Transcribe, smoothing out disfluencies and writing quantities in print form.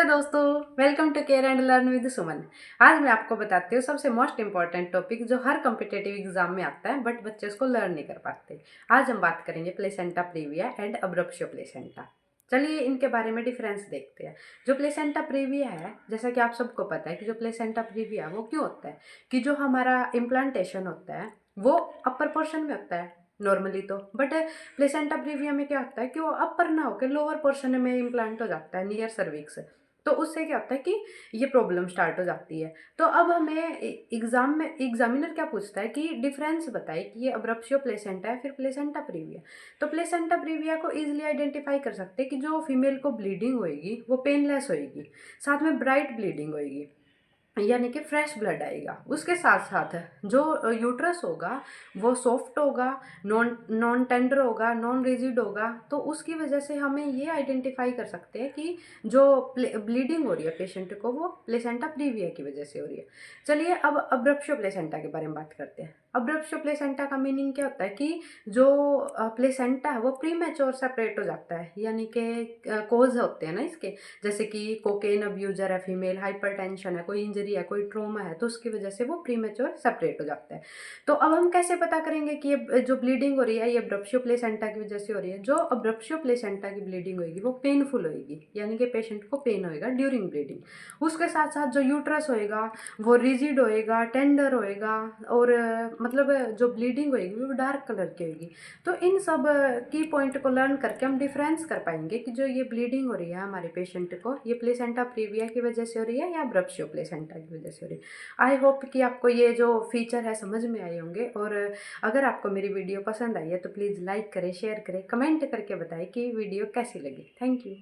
Hello दोस्तों, welcome to care and learn with Suman. आज मैं आपको बताती हूँ सबसे मोस्ट इम्पॉर्टेंट टॉपिक जो हर कॉम्पिटेटिव एग्जाम में आता है बट बच्चे उसको लर्न नहीं कर पाते। आज हम बात करेंगे प्लेसेंटा प्रीविया एंड अब्रप्शो प्लेसेंटा। चलिए इनके बारे में डिफरेंस देखते हैं। जो प्लेसेंटा प्रीविया है, जैसा कि आप सबको पता है कि जो प्लेसेंटा प्रीविया वो क्यों होता है कि जो हमारा इम्प्लांटेशन होता है वो अपर पोर्शन में होता है नॉर्मली तो, बट प्लेसेंटा प्रीविया में क्या होता है कि वो अपर ना होकर लोअर पोर्शन में इम्प्लांट हो जाता है नियर सर्विक्स। तो उससे क्या होता है कि ये प्रॉब्लम स्टार्ट हो जाती है। तो अब हमें एग्जाम में एग्जामिनर क्या पूछता है कि डिफरेंस बताए कि ये अब्रप्शियो प्लेसेंटा है फिर प्लेसेंटा प्रीविया। तो प्लेसेंटा प्रीविया को इजीली आइडेंटिफाई कर सकते हैं कि जो फीमेल को ब्लीडिंग होएगी वो पेनलेस होएगी, साथ में ब्राइट ब्लीडिंग होएगी, यानी कि फ्रेश ब्लड आएगा। उसके साथ साथ जो यूट्रस होगा वो सॉफ्ट होगा, नॉन नॉन टेंडर होगा, नॉन रिजिड होगा। तो उसकी वजह से हमें ये आइडेंटिफाई कर सकते हैं कि जो ब्लीडिंग हो रही है पेशेंट को वो प्लेसेंटा प्रीविया की वजह से हो रही है। चलिए अब अब्रप्शो प्लेसेंटा के बारे में बात करते हैं। अब्रप्शो प्लेसेंटा का मीनिंग क्या होता है कि जो प्लेसेंटा है वो प्रीमेच्योर सेपरेट हो जाता है, यानी कि कोज होते हैं ना इसके, जैसे कि कोकेन अब्यूजर है फीमेल, हाइपरटेंशन है, कोई इंजरी है, कोई ट्रॉमा है, तो उसकी वजह से वो प्रीमेच्योर सेपरेट हो जाता है। तो अब हम कैसे पता करेंगे कि ये जो ब्लीडिंग हो रही है ये अब्रप्शियो प्लेसेंटा की वजह से हो रही है। जो अब्रप्शियो प्लेसेंटा की ब्लीडिंग होगी वो पेनफुल होगी, यानी कि पेशेंट को पेन होएगा ड्यूरिंग ब्लीडिंग। उसके साथ साथ जो यूट्रस होएगा वो रिजिड होएगा, टेंडर होएगा, और मतलब जो ब्लीडिंग होएगी वो डार्क कलर की होगी। तो इन सब की पॉइंट को लर्न करके हम डिफरेंस कर पाएंगे कि जो ये ब्लीडिंग हो रही है हमारे पेशेंट को ये प्लेसेंटा प्रीविया की वजह से हो रही है या अब्रप्शियो प्लेसेंटा की वजह से हो रही है। आई होप कि आपको ये जो फीचर है समझ में आए होंगे, और अगर आपको मेरी वीडियो पसंद आई है तो प्लीज़ लाइक करें, शेयर करें, कमेंट करके बताएं कि वीडियो कैसी लगी। Thank you.